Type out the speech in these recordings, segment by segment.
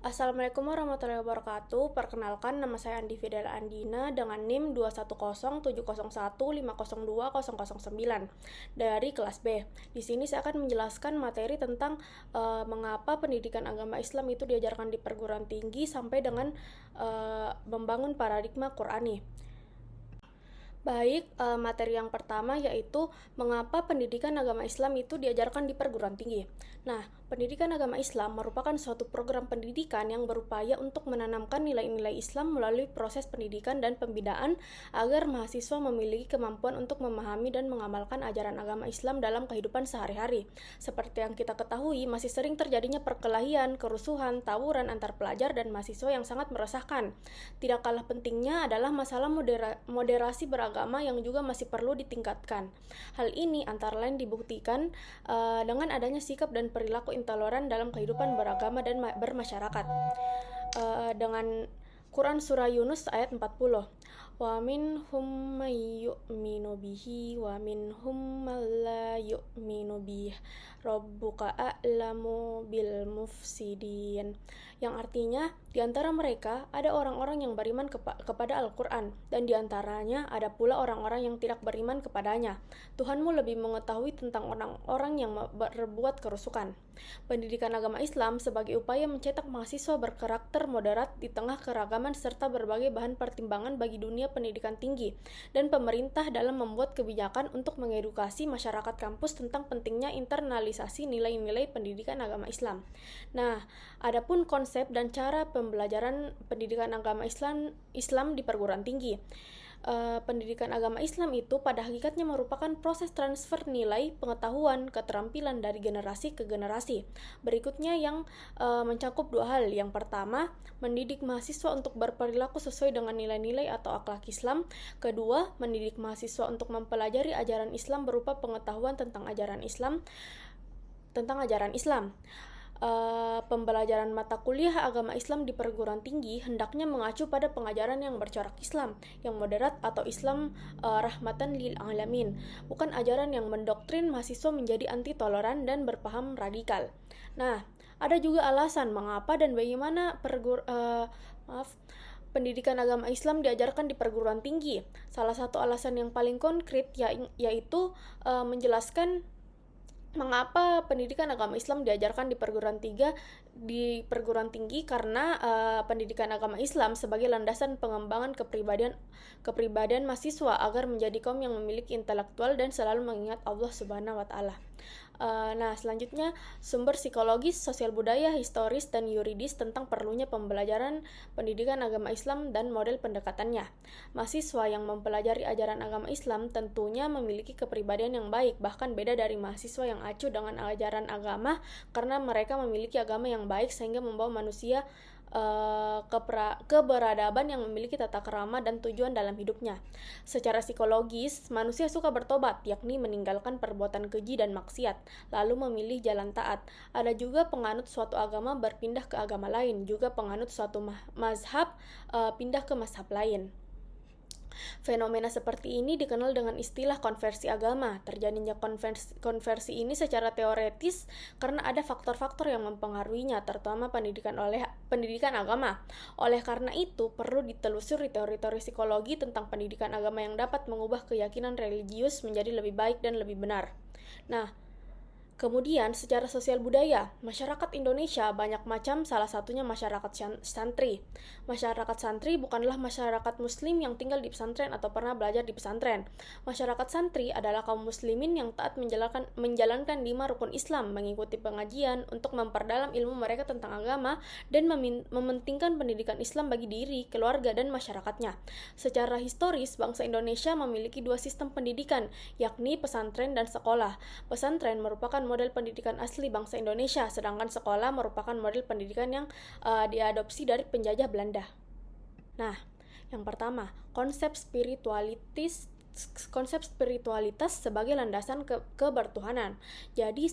Assalamualaikum warahmatullahi wabarakatuh. Perkenalkan, nama saya Andi Fidela Andina dengan NIM 2107015020009 dari kelas B. Di sini saya akan menjelaskan materi tentang mengapa pendidikan agama Islam itu diajarkan di perguruan tinggi sampai dengan membangun paradigma Qurani. Baik, materi yang pertama yaitu mengapa pendidikan agama Islam itu diajarkan di perguruan tinggi. Nah, pendidikan agama Islam merupakan suatu program pendidikan yang berupaya untuk menanamkan nilai-nilai Islam melalui proses pendidikan dan pembinaan agar mahasiswa memiliki kemampuan untuk memahami dan mengamalkan ajaran agama Islam dalam kehidupan sehari-hari. Seperti yang kita ketahui, masih sering terjadinya perkelahian, kerusuhan, tawuran antar pelajar dan mahasiswa yang sangat meresahkan. Tidak kalah pentingnya adalah masalah moderasi beragama yang juga masih perlu ditingkatkan. Hal ini antara lain dibuktikan dengan adanya sikap dan perilaku intoleran dalam kehidupan beragama dan bermasyarakat. Dengan Quran Surah Yunus ayat 40. Wa minhum may yu'minu bihi wa minhum man la yu'minu bih. Rabbuka a'lamu bil mufsidin. Yang artinya, di antara mereka ada orang-orang yang beriman kepada Al-Quran, dan di antaranya ada pula orang-orang yang tidak beriman kepadanya. Tuhanmu lebih mengetahui tentang orang-orang yang berbuat kerusakan. Pendidikan agama Islam sebagai upaya mencetak mahasiswa berkarakter moderat di tengah keragaman serta berbagai bahan pertimbangan bagi dunia pendidikan tinggi, dan pemerintah dalam membuat kebijakan untuk mengedukasi masyarakat kampus tentang pentingnya internalisasi nilai-nilai pendidikan agama Islam. Nah, adapun konsep dan cara pembelajaran pendidikan agama Islam di perguruan tinggi. Pendidikan agama Islam itu pada hakikatnya merupakan proses transfer nilai, pengetahuan, keterampilan dari generasi ke generasi. Berikutnya yang mencakup dua hal. Yang pertama, mendidik mahasiswa untuk berperilaku sesuai dengan nilai-nilai atau akhlak Islam. Kedua, mendidik mahasiswa untuk mempelajari ajaran Islam berupa pengetahuan tentang ajaran Islam. Pembelajaran mata kuliah agama Islam di perguruan tinggi hendaknya mengacu pada pengajaran yang bercorak Islam, yang moderat atau Islam rahmatan lil alamin, bukan ajaran yang mendoktrin mahasiswa menjadi anti toleran dan berpaham radikal. Nah, ada juga alasan mengapa dan bagaimana pendidikan agama Islam diajarkan di perguruan tinggi. Salah satu alasan yang paling konkret yaitu menjelaskan mengapa pendidikan agama Islam diajarkan di perguruan tinggi karena pendidikan agama Islam sebagai landasan pengembangan kepribadian mahasiswa agar menjadi kaum yang memiliki intelektual dan selalu mengingat Allah Subhanahu wa taala. Nah, selanjutnya sumber psikologis, sosial budaya, historis, dan yuridis tentang perlunya pembelajaran pendidikan agama Islam dan model pendekatannya. Mahasiswa yang mempelajari ajaran agama Islam tentunya memiliki kepribadian yang baik, bahkan beda dari mahasiswa yang acuh dengan ajaran agama karena mereka memiliki agama yang baik sehingga membawa manusia keberadaban yang memiliki tata krama dan tujuan dalam hidupnya. Secara psikologis, manusia suka bertobat, yakni meninggalkan perbuatan keji dan maksiat, lalu memilih jalan taat. Ada juga penganut suatu agama berpindah ke agama lain, juga penganut suatu mazhab pindah ke mazhab lain. Fenomena seperti ini dikenal dengan istilah konversi agama. Terjadinya konversi ini secara teoretis karena ada faktor-faktor yang mempengaruhinya, terutama pendidikan agama. Oleh karena itu, perlu ditelusuri teori-teori psikologi tentang pendidikan agama yang dapat mengubah keyakinan religius menjadi lebih baik dan lebih benar. Nah, kemudian, secara sosial budaya, masyarakat Indonesia banyak macam, salah satunya masyarakat santri. Masyarakat santri bukanlah masyarakat muslim yang tinggal di pesantren atau pernah belajar di pesantren. Masyarakat santri adalah kaum muslimin yang taat menjalankan 5 rukun Islam, mengikuti pengajian untuk memperdalam ilmu mereka tentang agama, dan mementingkan pendidikan Islam bagi diri, keluarga, dan masyarakatnya. Secara historis, bangsa Indonesia memiliki 2 sistem pendidikan, yakni pesantren dan sekolah. Pesantren merupakan model pendidikan asli bangsa Indonesia, sedangkan sekolah merupakan model pendidikan yang diadopsi dari penjajah Belanda. Nah, yang pertama, konsep spiritualitas konsep spiritualitas sebagai landasan kebertuhanan. Jadi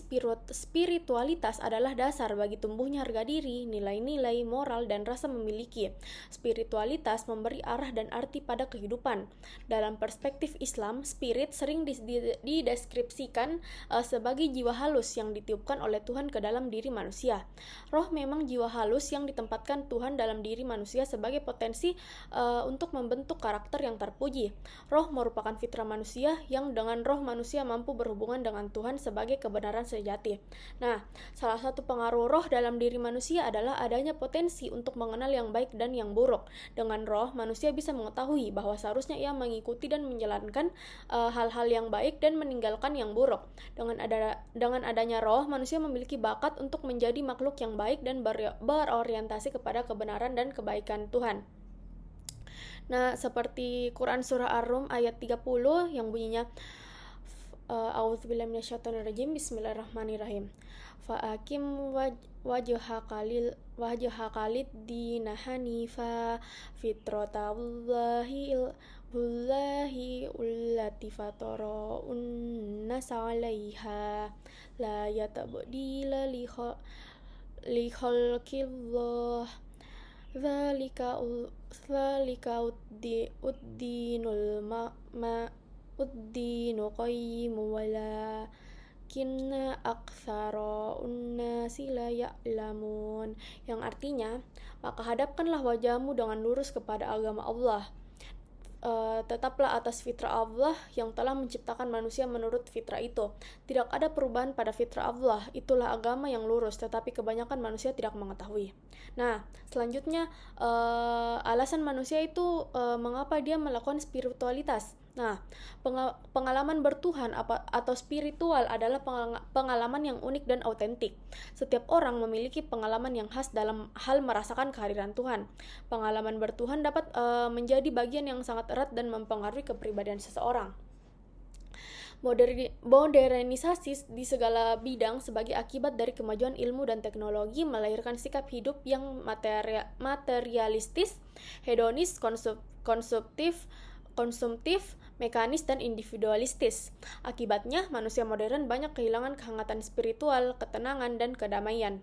spiritualitas adalah dasar bagi tumbuhnya harga diri, nilai-nilai moral, dan rasa memiliki. Spiritualitas memberi arah dan arti pada kehidupan. Dalam perspektif Islam, spirit sering dideskripsikan sebagai jiwa halus yang ditiupkan oleh Tuhan ke dalam diri manusia. Roh memang jiwa halus yang ditempatkan Tuhan dalam diri manusia sebagai potensi untuk membentuk karakter yang terpuji. Roh merupakan fitrah manusia yang dengan roh manusia mampu berhubungan dengan Tuhan sebagai kebenaran sejati. Nah, salah satu pengaruh roh dalam diri manusia adalah adanya potensi untuk mengenal yang baik dan yang buruk. Dengan roh, manusia bisa mengetahui bahwa seharusnya ia mengikuti dan menjalankan hal-hal yang baik dan meninggalkan yang buruk. Dengan adanya roh, manusia memiliki bakat untuk menjadi makhluk yang baik dan berorientasi kepada kebenaran dan kebaikan Tuhan. Nah, seperti Quran Surah Ar-Rum ayat 30 yang bunyinya A'udzubillahi minasyaitonirrajim, Bismillahirrahmanirrahim. Fa'akim wajhaka lid-dina hanifa fitratallahi allati fatara unnasa 'alaiha la yatabdila li khalqillah Dzalika uddinu qayyimu walakinna aktsara unnasi la ya'lamun, yang artinya, maka hadapkanlah wajahmu dengan lurus kepada agama Allah. Tetaplah atas fitrah Allah yang telah menciptakan manusia menurut fitrah itu. Tidak ada perubahan pada fitrah Allah, itulah agama yang lurus, tetapi kebanyakan manusia tidak mengetahui. Nah, selanjutnya alasan manusia itu mengapa dia melakukan spiritualitas. Nah, pengalaman bertuhan atau spiritual adalah pengalaman yang unik dan autentik. Setiap orang memiliki pengalaman yang khas dalam hal merasakan kehadiran Tuhan. Pengalaman bertuhan dapat menjadi bagian yang sangat erat dan mempengaruhi kepribadian seseorang. Modernisasi di segala bidang sebagai akibat dari kemajuan ilmu dan teknologi melahirkan sikap hidup yang materialistis, hedonis, konsumtif, mekanis, dan individualistis. Akibatnya, manusia modern banyak kehilangan kehangatan spiritual, ketenangan, dan kedamaian.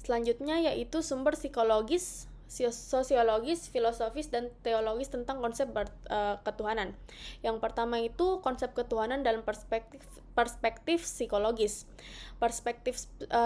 Selanjutnya yaitu sumber psikologis, sosiologis, filosofis, dan teologis tentang konsep ketuhanan. Yang pertama itu konsep ketuhanan dalam perspektif psikologis. Perspektif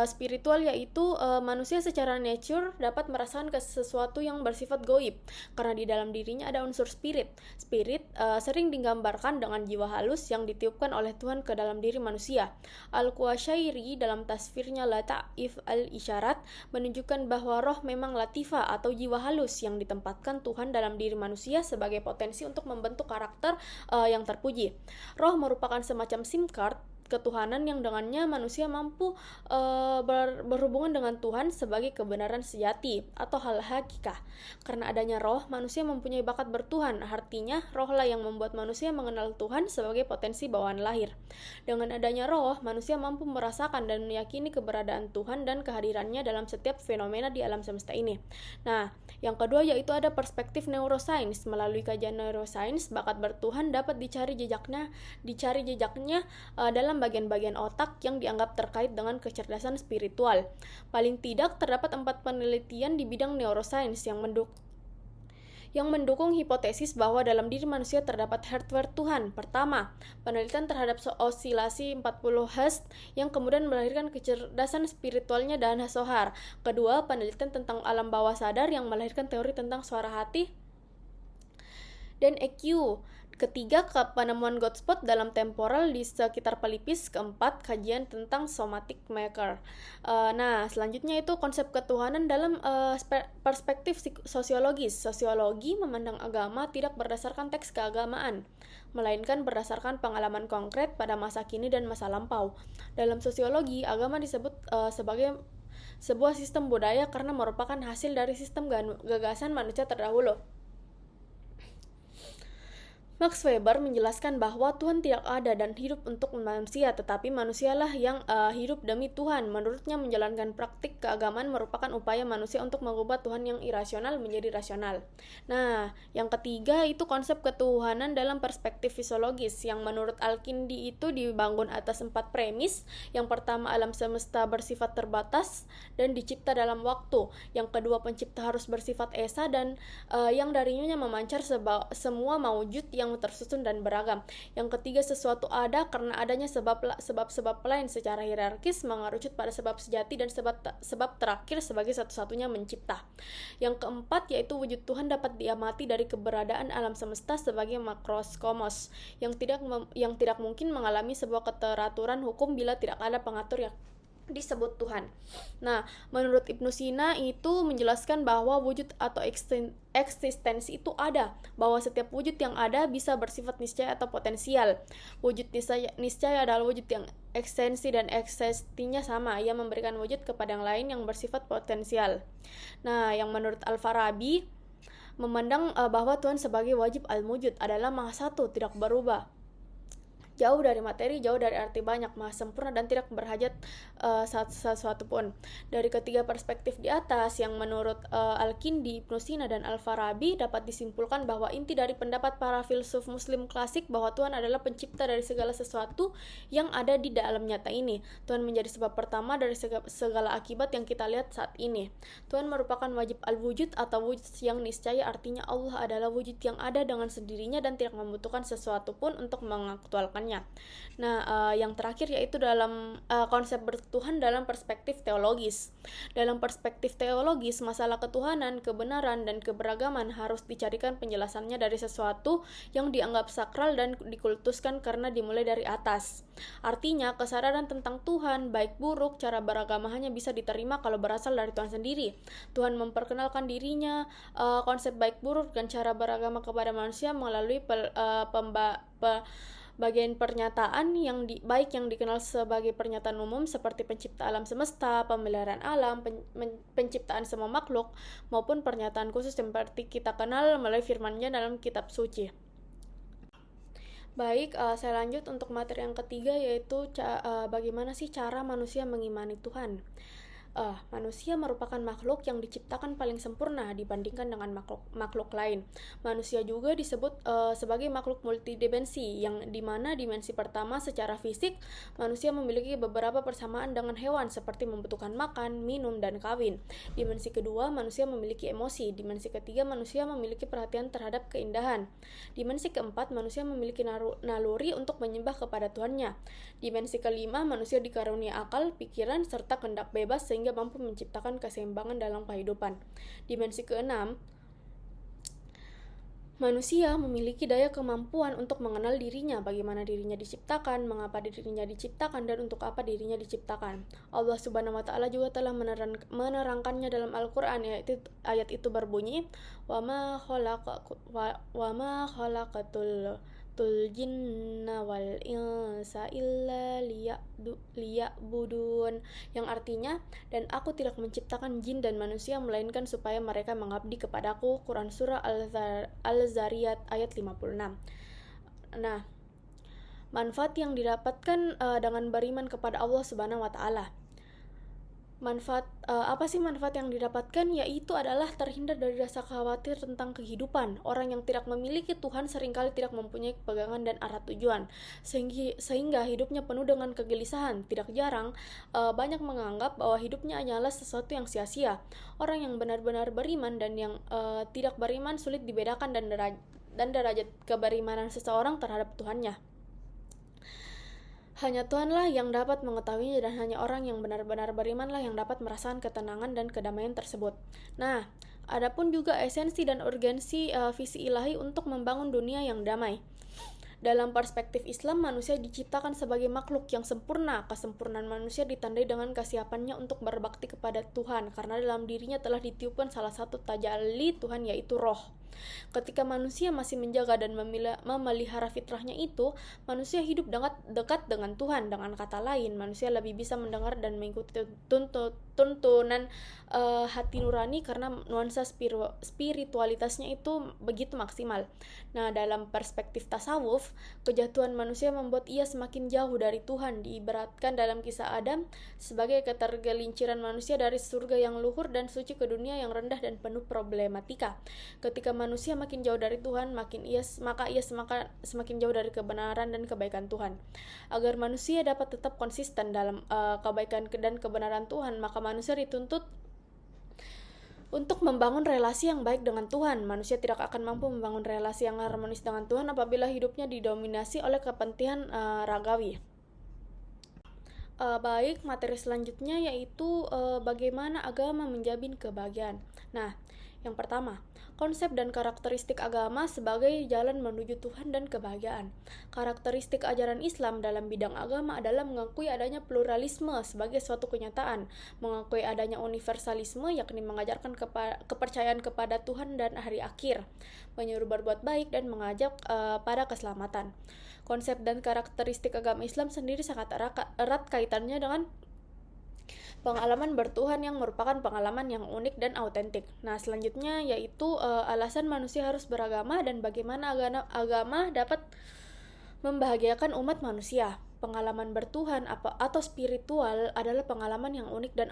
spiritual yaitu manusia secara nature dapat merasakan sesuatu yang bersifat goib karena di dalam dirinya ada unsur spirit. Spirit sering digambarkan dengan jiwa halus yang ditiupkan oleh Tuhan ke dalam diri manusia. Al-Quashairi dalam tasfirnya Lata'if al-Isyarat menunjukkan bahwa roh memang latifah atau jiwa halus yang ditempatkan Tuhan dalam diri manusia sebagai potensi untuk membentuk karakter yang terpuji. Roh merupakan semacam SIM card ketuhanan yang dengannya manusia mampu berhubungan dengan Tuhan sebagai kebenaran sejati atau hal hakikah. Karena adanya roh, manusia mempunyai bakat bertuhan. Artinya, rohlah yang membuat manusia mengenal Tuhan sebagai potensi bawaan lahir. Dengan adanya roh, manusia mampu merasakan dan meyakini keberadaan Tuhan dan kehadirannya dalam setiap fenomena di alam semesta ini. Nah, yang kedua yaitu ada perspektif neuroscience. Melalui kajian neuroscience, bakat bertuhan dapat dicari jejaknya dalam bagian-bagian otak yang dianggap terkait dengan kecerdasan spiritual. Paling tidak terdapat 4 penelitian di bidang neuroscience yang mendukung hipotesis bahwa dalam diri manusia terdapat hardware Tuhan. Pertama, penelitian terhadap osilasi 40 Hz yang kemudian melahirkan kecerdasan spiritualnya Dana Sohar. Kedua, penelitian tentang alam bawah sadar yang melahirkan teori tentang suara hati dan EQ. Ketiga, penemuan Godspot dalam temporal di sekitar pelipis. Keempat, kajian tentang somatic maker. Nah, selanjutnya itu konsep ketuhanan dalam perspektif sosiologis. Sosiologi memandang agama tidak berdasarkan teks keagamaan, melainkan berdasarkan pengalaman konkret pada masa kini dan masa lampau. Dalam sosiologi, agama disebut sebagai sebuah sistem budaya karena merupakan hasil dari sistem gagasan manusia terdahulu. Max Weber menjelaskan bahwa Tuhan tidak ada dan hidup untuk manusia, tetapi manusialah yang hidup demi Tuhan. Menurutnya, menjalankan praktik keagamaan merupakan upaya manusia untuk mengubah Tuhan yang irasional menjadi rasional. Nah, yang ketiga itu konsep ketuhanan dalam perspektif fisiologis, yang menurut Al-Kindi itu dibangun atas 4 premis. Yang pertama, alam semesta bersifat terbatas dan dicipta dalam waktu. Yang kedua, pencipta harus bersifat esa dan yang darinya memancar semua maujud yang tersusun dan beragam. Yang ketiga, sesuatu ada karena adanya sebab-sebab lain secara hierarkis mengerucut pada sebab sejati dan sebab terakhir sebagai satu-satunya mencipta. Yang keempat, yaitu wujud Tuhan dapat diamati dari keberadaan alam semesta sebagai makrokosmos yang tidak mungkin mengalami sebuah keteraturan hukum bila tidak ada pengatur yang disebut Tuhan. Nah, menurut Ibnu Sina itu menjelaskan bahwa wujud atau eksistensi itu ada, bahwa setiap wujud yang ada bisa bersifat niscaya atau potensial. Wujud niscaya adalah wujud yang ekstensi dan eksistensinya sama, ia memberikan wujud kepada yang lain yang bersifat potensial. Nah, yang menurut Al-Farabi memandang bahwa Tuhan sebagai wajib al-mujud adalah maha satu, tidak berubah, jauh dari materi, jauh dari arti banyak, maha sempurna dan tidak berhajat sesuatu pun. Dari ketiga perspektif di atas yang menurut Al-Kindi, Ibnu Sina, dan Al-Farabi dapat disimpulkan bahwa inti dari pendapat para filsuf muslim klasik bahwa Tuhan adalah pencipta dari segala sesuatu yang ada di dalam nyata ini. Tuhan menjadi sebab pertama dari segala akibat yang kita lihat saat ini. Tuhan merupakan wajib al-wujud atau wujud yang niscaya, artinya Allah adalah wujud yang ada dengan sendirinya dan tidak membutuhkan sesuatu pun untuk mengaktualkannya. Nah, yang terakhir yaitu dalam konsep bertuhan dalam perspektif teologis. Dalam perspektif teologis, masalah ketuhanan, kebenaran, dan keberagaman harus dicarikan penjelasannya dari sesuatu yang dianggap sakral dan dikultuskan karena dimulai dari atas. Artinya, kesadaran tentang Tuhan, baik buruk, cara beragama hanya bisa diterima kalau berasal dari Tuhan sendiri. Tuhan memperkenalkan dirinya, konsep baik buruk, dan cara beragama kepada manusia melalui bagian pernyataan yang baik yang dikenal sebagai pernyataan umum seperti pencipta alam semesta, pemeliharaan alam, penciptaan semua makhluk, maupun pernyataan khusus seperti kita kenal melalui firman-Nya dalam kitab suci. Baik, saya lanjut untuk materi yang ketiga, yaitu bagaimana sih cara manusia mengimani Tuhan. Manusia merupakan makhluk yang diciptakan paling sempurna dibandingkan dengan makhluk lain. Manusia juga disebut sebagai makhluk multidimensi, yang dimana dimensi pertama secara fisik, manusia memiliki beberapa persamaan dengan hewan seperti membutuhkan makan, minum, dan kawin. Dimensi kedua, manusia memiliki emosi. Dimensi ketiga, manusia memiliki perhatian terhadap keindahan. Dimensi keempat, manusia memiliki naluri untuk menyembah kepada Tuhannya. Dimensi kelima, manusia dikarunia akal, pikiran, serta kehendak bebas sehingga mampu menciptakan keseimbangan dalam kehidupan. Dimensi keenam, manusia memiliki daya kemampuan untuk mengenal dirinya, bagaimana dirinya diciptakan, mengapa dirinya diciptakan, dan untuk apa dirinya diciptakan. Allah Subhanahu wa Ta'ala juga telah menerangkannya dalam Al-Quran, yaitu ayat itu berbunyi, wa ma khalaqatul jinna wal insa illa liya'budun, yang artinya, dan aku tidak menciptakan jin dan manusia melainkan supaya mereka mengabdi kepadaku. Quran Surah Al-Zariyat ayat 56. Nah, manfaat yang didapatkan dengan beriman kepada Allah Subhanahu wa Ta'ala. Apa sih manfaat yang didapatkan? Yaitu adalah terhindar dari rasa khawatir tentang kehidupan. Orang yang tidak memiliki Tuhan seringkali tidak mempunyai pegangan dan arah tujuan, sehingga hidupnya penuh dengan kegelisahan. Tidak jarang banyak menganggap bahwa hidupnya hanyalah sesuatu yang sia-sia. Orang yang benar-benar beriman dan yang tidak beriman sulit dibedakan dan derajat keberimanan seseorang terhadap Tuhannya. Hanya Tuhanlah yang dapat mengetahuinya, dan hanya orang yang benar-benar berimanlah yang dapat merasakan ketenangan dan kedamaian tersebut. Nah, adapun juga esensi dan urgensi visi ilahi untuk membangun dunia yang damai. Dalam perspektif Islam, manusia diciptakan sebagai makhluk yang sempurna. Kesempurnaan manusia ditandai dengan kesiapannya untuk berbakti kepada Tuhan, karena dalam dirinya telah ditiupkan salah satu tajalli Tuhan, yaitu roh. Ketika manusia masih menjaga dan memelihara fitrahnya itu, manusia hidup dekat dengan Tuhan. Dengan kata lain, manusia lebih bisa mendengar dan mengikuti tuntunan hati nurani karena nuansa spiritualitasnya itu begitu maksimal. Nah, dalam perspektif tasawuf, kejatuhan manusia membuat ia semakin jauh dari Tuhan. Diibaratkan dalam kisah Adam sebagai ketergelinciran manusia dari surga yang luhur dan suci ke dunia yang rendah dan penuh problematika. Ketika manusia makin jauh dari Tuhan, maka ia semakin jauh dari kebenaran dan kebaikan Tuhan. Agar manusia dapat tetap konsisten dalam kebaikan dan kebenaran Tuhan, maka manusia dituntut untuk membangun relasi yang baik dengan Tuhan. Manusia tidak akan mampu membangun relasi yang harmonis dengan Tuhan apabila hidupnya didominasi oleh kepentingan ragawi. Baik, materi selanjutnya yaitu bagaimana agama menjamin kebahagiaan. Nah, yang pertama, konsep dan karakteristik agama sebagai jalan menuju Tuhan dan kebahagiaan. Karakteristik ajaran Islam dalam bidang agama adalah mengakui adanya pluralisme sebagai suatu kenyataan, mengakui adanya universalisme yakni mengajarkan kepercayaan kepada Tuhan dan hari akhir, menyuruh berbuat baik dan mengajak pada keselamatan. Konsep dan karakteristik agama Islam sendiri sangat erat kaitannya dengan pengalaman bertuhan yang merupakan pengalaman yang unik dan autentik. Nah, selanjutnya yaitu alasan manusia harus beragama dan bagaimana agama dapat membahagiakan umat manusia. Pengalaman bertuhan atau spiritual adalah pengalaman yang unik dan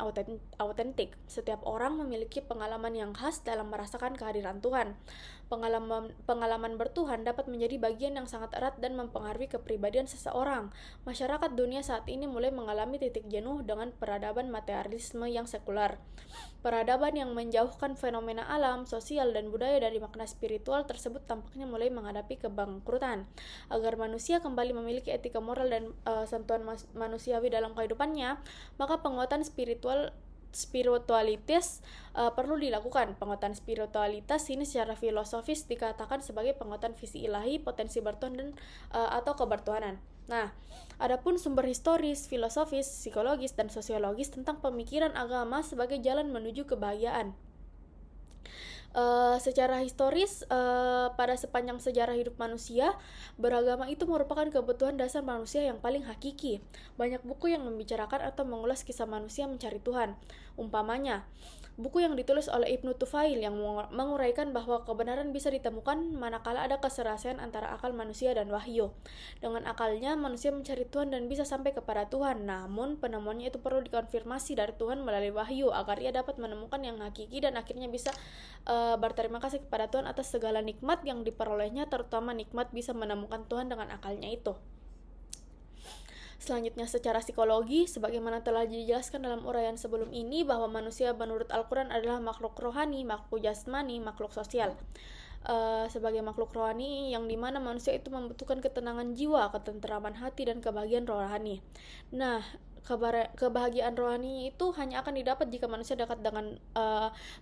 autentik. Setiap orang memiliki pengalaman yang khas dalam merasakan kehadiran Tuhan. Pengalaman bertuhan dapat menjadi bagian yang sangat erat dan mempengaruhi kepribadian seseorang. Masyarakat dunia saat ini mulai mengalami titik jenuh dengan peradaban materialisme yang sekuler. Peradaban yang menjauhkan fenomena alam, sosial, dan budaya dari makna spiritual tersebut tampaknya mulai menghadapi kebangkrutan. Agar manusia kembali memiliki etika moral dan sentuhan manusiawi dalam kehidupannya, maka penguatan spiritualitas perlu dilakukan. Penguatan spiritualitas ini secara filosofis dikatakan sebagai penguatan visi ilahi, potensi bertuhan dan atau kebertuhanan. Nah, adapun sumber historis, filosofis, psikologis dan sosiologis tentang pemikiran agama sebagai jalan menuju kebahagiaan. Secara historis, pada sepanjang sejarah hidup manusia, beragama itu merupakan kebutuhan dasar manusia yang paling hakiki. Banyak buku yang membicarakan atau mengulas kisah manusia mencari Tuhan. Umpamanya, buku yang ditulis oleh Ibnu Tufail yang menguraikan bahwa kebenaran bisa ditemukan manakala ada keserasian antara akal manusia dan wahyu. Dengan akalnya, manusia mencari Tuhan dan bisa sampai kepada Tuhan. Namun, penemuannya itu perlu dikonfirmasi dari Tuhan melalui wahyu agar ia dapat menemukan yang hakiki dan akhirnya bisa berterima kasih kepada Tuhan atas segala nikmat yang diperolehnya, terutama nikmat bisa menemukan Tuhan dengan akalnya itu. Selanjutnya secara psikologi, sebagaimana telah dijelaskan dalam uraian sebelum ini bahwa manusia menurut Al-Quran adalah makhluk rohani, makhluk jasmani, makhluk sosial. Sebagai makhluk rohani yang dimana manusia itu membutuhkan ketenangan jiwa, ketenteraman hati, dan kebahagiaan rohani. Nah, kebahagiaan rohani itu hanya akan didapat jika manusia dekat dengan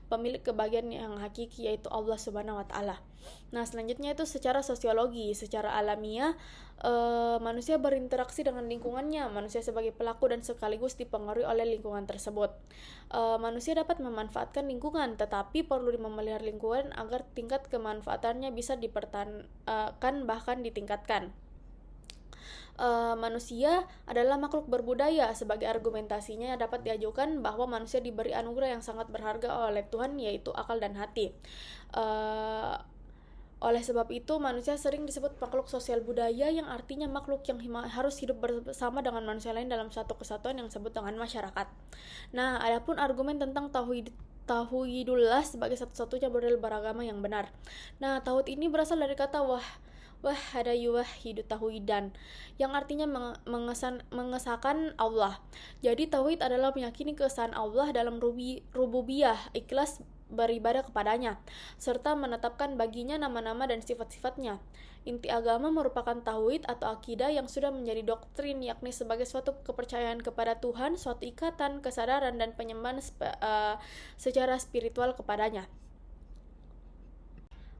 pemilik kebahagiaan yang hakiki, yaitu Allah Subhanahu wa Ta'ala. Nah, selanjutnya itu secara sosiologi, secara alamiah, manusia berinteraksi dengan lingkungannya. Manusia sebagai pelaku dan sekaligus dipengaruhi oleh lingkungan tersebut. Manusia dapat memanfaatkan lingkungan, tetapi perlu memelihara lingkungan agar tingkat kemanfaatannya bisa dipertahankan bahkan ditingkatkan. Manusia adalah makhluk berbudaya. Sebagai argumentasinya dapat diajukan bahwa manusia diberi anugerah yang sangat berharga oleh Tuhan, yaitu akal dan hati. Oleh sebab itu, manusia sering disebut makhluk sosial budaya, yang artinya makhluk yang harus hidup bersama dengan manusia lain dalam satu kesatuan yang disebut dengan masyarakat. Nah, adapun argumen tentang tauhidullah sebagai satu-satunya model beragama yang benar. Nah, tauhid ini berasal dari kata wahada yuwahidu tauhidan, yang artinya mengesahkan Allah. Jadi tauhid adalah meyakini keesaan Allah dalam rububiyah, ikhlas beribadah kepadanya, serta menetapkan baginya nama-nama dan sifat-sifatnya. Inti agama merupakan tauhid atau akidah yang sudah menjadi doktrin, yakni sebagai suatu kepercayaan kepada Tuhan, suatu ikatan, kesadaran, dan penyembahan secara spiritual kepadanya.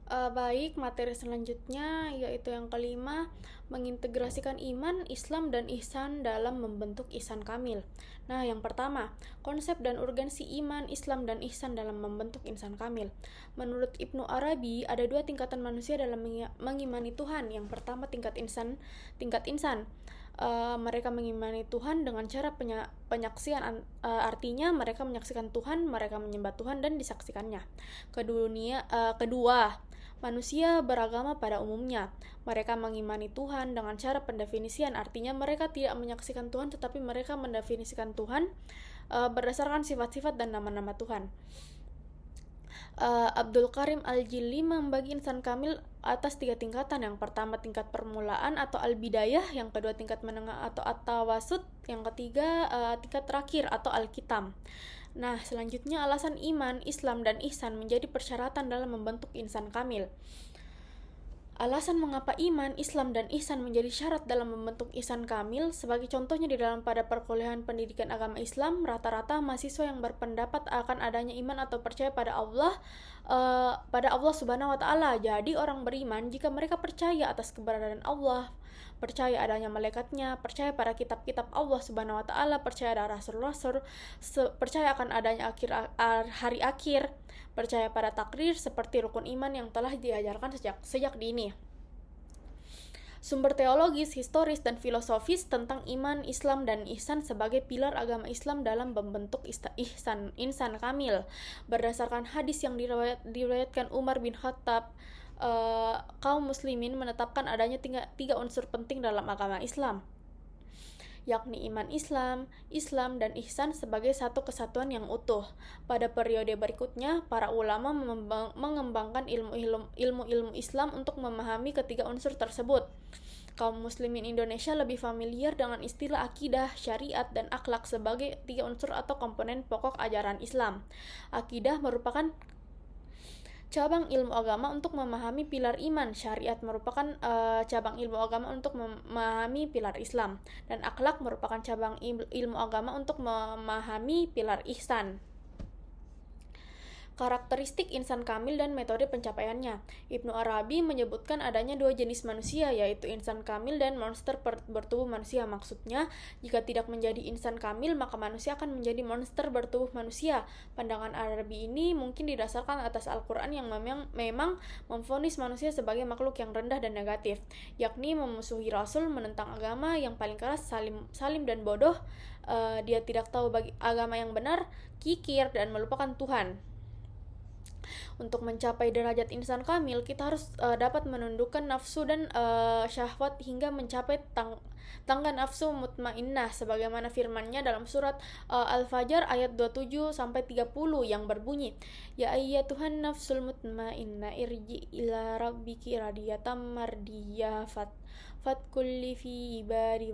Baik, materi selanjutnya yaitu yang kelima, mengintegrasikan iman, Islam, dan ihsan dalam membentuk ihsan kamil. Nah, yang pertama, konsep dan urgensi iman, Islam, dan ihsan dalam membentuk ihsan kamil. Menurut Ibnu Arabi, ada dua tingkatan manusia dalam mengimani Tuhan. Yang pertama, tingkat insan. Mereka mengimani Tuhan dengan cara penyaksian, artinya mereka menyaksikan Tuhan, mereka menyembah Tuhan dan disaksikannya. Kedua, manusia beragama pada umumnya. Mereka mengimani Tuhan dengan cara pendefinisian, artinya mereka tidak menyaksikan Tuhan tetapi mereka mendefinisikan Tuhan berdasarkan sifat-sifat dan nama-nama Tuhan. Abdul Karim Al-Jili membagi insan kamil atas 3 tingkatan. Yang pertama tingkat permulaan atau al-bidayah, yang kedua tingkat menengah atau at-tawasut, yang ketiga tingkat terakhir atau al-kitam. Nah, selanjutnya alasan iman, Islam, dan ihsan menjadi persyaratan dalam membentuk insan kamil. Alasan mengapa iman, Islam, dan ihsan menjadi syarat dalam membentuk ihsan kamil, sebagai contohnya di dalam pada perkuliahan pendidikan agama Islam, rata-rata mahasiswa yang berpendapat akan adanya iman atau percaya pada Allah Subhanahu wa Ta'ala. Jadi orang beriman jika mereka percaya atas keberadaan Allah, percaya adanya malaikatnya, percaya pada kitab-kitab Allah Subhanahu wa Ta'ala, percaya ada rasul-rasul, percaya akan adanya hari akhir, percaya pada takdir seperti rukun iman yang telah diajarkan sejak dini. Sumber teologis, historis, dan filosofis tentang iman, Islam, dan ihsan sebagai pilar agama Islam dalam membentuk insan kamil. Berdasarkan hadis yang diriwayatkan Umar bin Khattab, kaum muslimin menetapkan adanya tiga unsur penting dalam agama Islam, yakni iman Islam, dan ihsan sebagai satu kesatuan yang utuh. Pada periode berikutnya, para ulama mengembangkan ilmu Islam untuk memahami ketiga unsur tersebut. Kaum muslimin Indonesia lebih familiar dengan istilah akidah, syariat, dan akhlak sebagai 3 unsur atau komponen pokok ajaran Islam. Akidah merupakan cabang ilmu agama untuk memahami pilar iman, syariat merupakan cabang ilmu agama untuk memahami pilar Islam, dan akhlak merupakan cabang ilmu agama untuk memahami pilar ihsan. Karakteristik insan kamil dan metode pencapaiannya. Ibnu Arabi menyebutkan adanya 2 jenis manusia, yaitu insan kamil dan monster bertubuh manusia. Maksudnya, jika tidak menjadi insan kamil, maka manusia akan menjadi monster bertubuh manusia. Pandangan Arabi ini mungkin didasarkan atas Al-Quran yang memang memvonis manusia sebagai makhluk yang rendah dan negatif, yakni memusuhi Rasul, menentang agama yang paling keras, salim dan bodoh. Dia tidak tahu bagi agama yang benar, kikir, dan melupakan Tuhan. Untuk mencapai derajat insan kamil, kita harus dapat menundukkan nafsu dan syahwat hingga mencapai tangga nafsu mutmainnah, sebagaimana firman-Nya dalam surat Al-Fajr ayat 27-30 yang berbunyi, Ya ayyatuhan nafsul mutmainnah irji ila rabbiki radiyatan mardiyah fadkhuli fi ibadi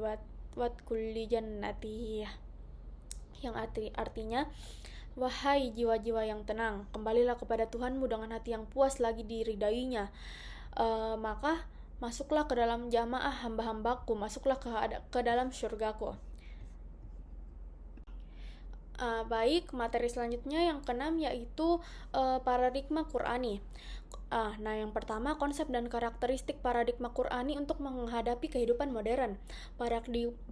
wadkhuli jannati, yang artinya, wahai jiwa-jiwa yang tenang, kembalilah kepada Tuhanmu dengan hati yang puas lagi diridainya. Maka masuklah ke dalam jamaah hamba-hambaku, masuklah ke dalam syurgaku. Baik, materi selanjutnya yang keenam yaitu paradigma Qur'ani. Nah, yang pertama, konsep dan karakteristik paradigma Qur'ani untuk menghadapi kehidupan modern.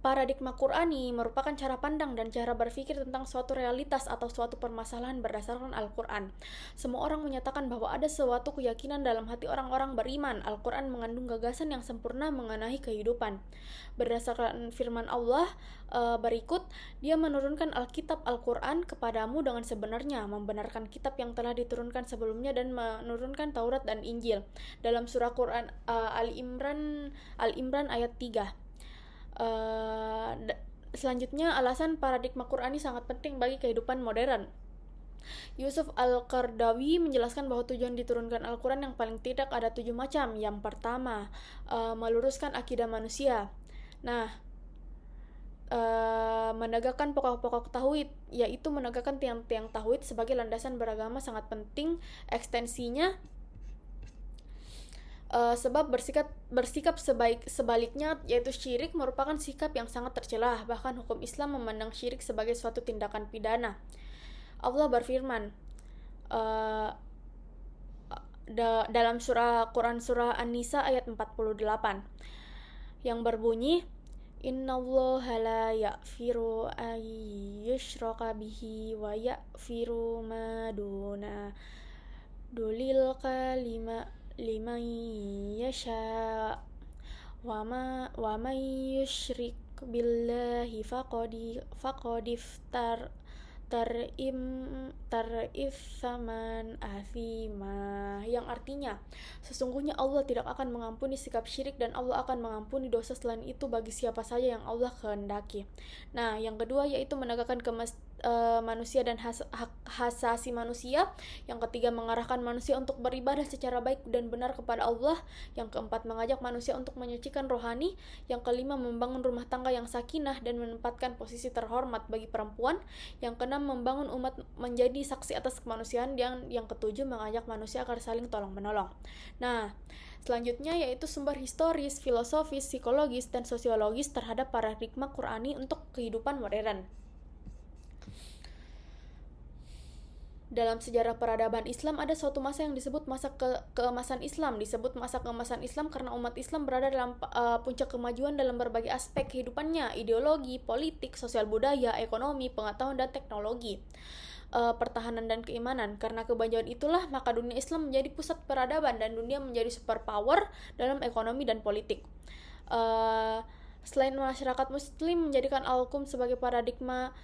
Paradigma Qur'ani merupakan cara pandang dan cara berpikir tentang suatu realitas atau suatu permasalahan berdasarkan Al-Quran. Semua orang menyatakan bahwa ada suatu keyakinan dalam hati orang-orang beriman. Al-Quran mengandung gagasan yang sempurna mengenai kehidupan. Berdasarkan firman Allah berikut, Dia menurunkan Alkitab Al-Quran kepadamu dengan sebenarnya, membenarkan kitab yang telah diturunkan sebelumnya, dan menurunkan Taurat dan Injil. Dalam surah Quran Al-Imran ayat 3. Selanjutnya, alasan paradigma Qur'ani sangat penting bagi kehidupan modern. Yusuf Al-Qardawi menjelaskan bahwa tujuan diturunkan Al-Quran yang paling tidak ada 7 macam. Yang pertama, meluruskan akidah manusia. Nah, menegakkan pokok-pokok tauhid, yaitu menegakkan tiang-tiang tauhid sebagai landasan beragama sangat penting. Ekstensinya, sebab bersikap sebaliknya, yaitu syirik merupakan sikap yang sangat tercela. Bahkan hukum Islam memandang syirik sebagai suatu tindakan pidana. Allah berfirman dalam Quran surah An-Nisa ayat 48 yang berbunyi, Innallaha la yaghfiru an yushraka bihi wa yaghfiru ma duna dulil liman yasha wa man yushrik billahi faqad saman athima, yang artinya sesungguhnya Allah tidak akan mengampuni sikap syirik dan Allah akan mengampuni dosa selain itu bagi siapa saja yang Allah kehendaki. Nah, yang kedua yaitu menegakkan manusia dan hak asasi manusia. Yang ketiga mengarahkan manusia untuk beribadah secara baik dan benar kepada Allah. Yang keempat mengajak manusia untuk menyucikan rohani. Yang kelima membangun rumah tangga yang sakinah dan menempatkan posisi terhormat bagi perempuan. Yang keenam membangun umat menjadi saksi atas kemanusiaan, dan yang ketujuh mengajak manusia agar saling tolong menolong. Nah, selanjutnya yaitu sumber historis, filosofis, psikologis, dan sosiologis terhadap paradigma Qur'ani untuk kehidupan modern. Dalam sejarah peradaban Islam ada suatu masa yang disebut masa keemasan Islam. Disebut masa keemasan Islam karena umat Islam berada dalam puncak kemajuan dalam berbagai aspek kehidupannya, ideologi, politik, sosial budaya, ekonomi, pengetahuan, dan teknologi, pertahanan dan keimanan. Karena kemajuan itulah maka dunia Islam menjadi pusat peradaban dan dunia menjadi superpower dalam ekonomi dan politik. Selain masyarakat Muslim menjadikan Al-Qum sebagai paradigma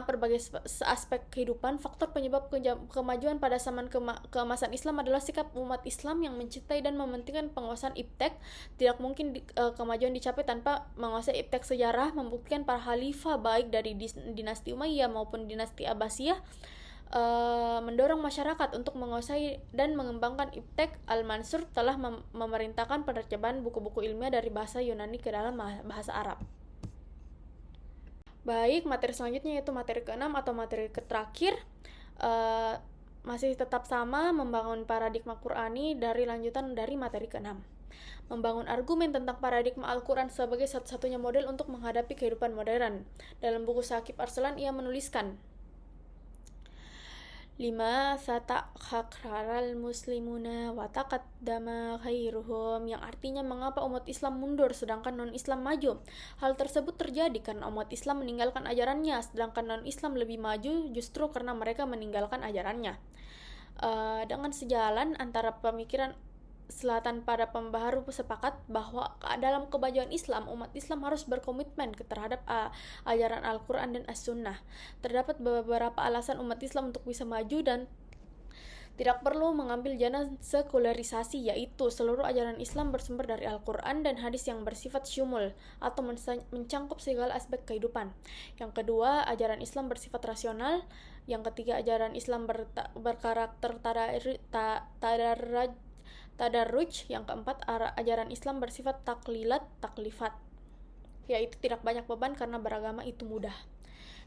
berbagai aspek kehidupan, faktor penyebab kemajuan pada zaman keemasan Islam adalah sikap umat Islam yang mencintai dan mementingkan penguasaan iptek. Tidak mungkin kemajuan dicapai tanpa menguasai iptek. Sejarah membuktikan para khalifah baik dari dinasti Umayyah maupun dinasti Abbasiyah mendorong masyarakat untuk menguasai dan mengembangkan iptek. Al-Mansur telah memerintahkan penerjemahan buku-buku ilmiah dari bahasa Yunani ke dalam bahasa Arab. Baik, materi selanjutnya yaitu materi ke-6 atau materi terakhir, masih tetap sama, membangun paradigma Qur'ani dari lanjutan dari materi ke-6. Membangun argumen tentang paradigma Al-Quran sebagai satu-satunya model untuk menghadapi kehidupan modern. Dalam buku Syakib Arslan ia menuliskan, 5. Sata'khakharal muslimuna wa taqaddama khairuhum, yang artinya mengapa umat Islam mundur sedangkan non-Islam maju. Hal tersebut terjadi karena umat Islam meninggalkan ajarannya, sedangkan non-Islam lebih maju justru karena mereka meninggalkan ajarannya. Dengan sejalan antara pemikiran selatan pada pembaharu sepakat bahwa dalam kemajuan Islam, umat Islam harus berkomitmen terhadap ajaran Al-Quran dan As-Sunnah. Terdapat beberapa alasan umat Islam untuk bisa maju dan tidak perlu mengambil jalan sekularisasi, yaitu seluruh ajaran Islam bersumber dari Al-Quran dan hadis yang bersifat syumul atau mencangkup segala aspek kehidupan. Yang kedua, ajaran Islam bersifat rasional. Yang ketiga, ajaran Islam berkarakter tadarruj. Yang keempat, ajaran Islam bersifat taklifat, yaitu tidak banyak beban karena beragama itu mudah.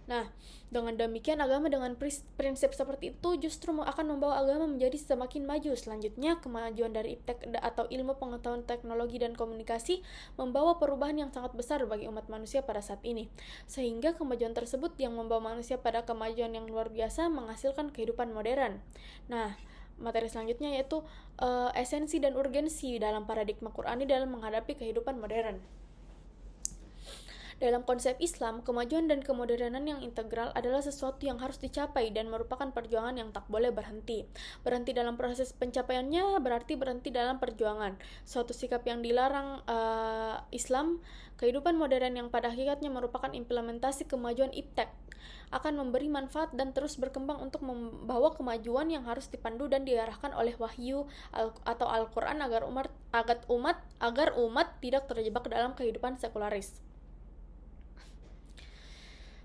Nah, dengan demikian agama dengan prinsip seperti itu justru akan membawa agama menjadi semakin maju. Selanjutnya, kemajuan dari iptek atau ilmu pengetahuan teknologi dan komunikasi membawa perubahan yang sangat besar bagi umat manusia pada saat ini. Sehingga kemajuan tersebut yang membawa manusia pada kemajuan yang luar biasa menghasilkan kehidupan modern. Nah, materi selanjutnya yaitu esensi dan urgensi dalam paradigma Qur'ani dalam menghadapi kehidupan modern. Dalam konsep Islam, kemajuan dan kemodernan yang integral adalah sesuatu yang harus dicapai dan merupakan perjuangan yang tak boleh berhenti. Berhenti dalam proses pencapaiannya berarti berhenti dalam perjuangan. Suatu sikap yang dilarang Islam, kehidupan modern yang pada hakikatnya merupakan implementasi kemajuan iptek akan memberi manfaat dan terus berkembang untuk membawa kemajuan yang harus dipandu dan diarahkan oleh wahyu atau Al-Quran agar umat tidak terjebak dalam kehidupan sekularis.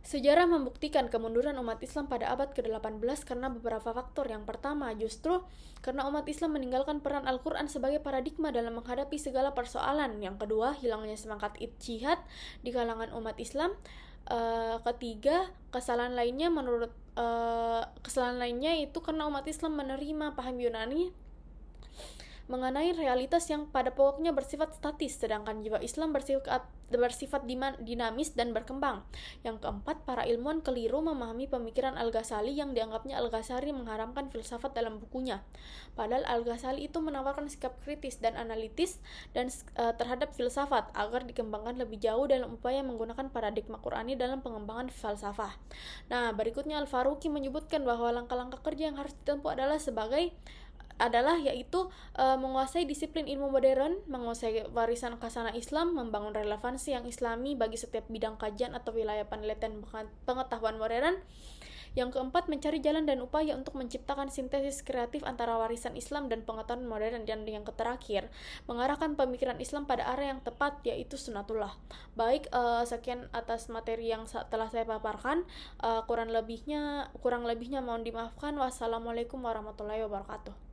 Sejarah membuktikan kemunduran umat Islam pada abad ke-18 karena beberapa faktor. Yang pertama, justru karena umat Islam meninggalkan peran Al-Quran sebagai paradigma dalam menghadapi segala persoalan. Yang kedua, hilangnya semangat ijtihad di kalangan umat Islam. Ketiga, kesalahan lainnya itu karena umat Islam menerima paham Yunani mengenai realitas yang pada pokoknya bersifat statis, sedangkan jiwa Islam bersifat dinamis dan berkembang. Yang keempat, para ilmuwan keliru memahami pemikiran Al-Ghazali yang dianggapnya Al-Ghazali mengharamkan filsafat dalam bukunya. Padahal Al-Ghazali itu menawarkan sikap kritis dan analitis terhadap filsafat agar dikembangkan lebih jauh dalam upaya menggunakan paradigma Qur'ani dalam pengembangan falsafah. Nah, berikutnya Al-Faruqi menyebutkan bahwa langkah-langkah kerja yang harus ditempuh yaitu menguasai disiplin ilmu modern, menguasai warisan khazanah Islam, membangun relevansi yang islami bagi setiap bidang kajian atau wilayah penelitian pengetahuan modern. Yang keempat, mencari jalan dan upaya untuk menciptakan sintesis kreatif antara warisan Islam dan pengetahuan modern. Dan yang terakhir, mengarahkan pemikiran Islam pada arah yang tepat, yaitu sunatullah. Baik, sekian atas materi yang telah saya paparkan. Kurang lebihnya mohon dimaafkan. Wassalamualaikum warahmatullahi wabarakatuh.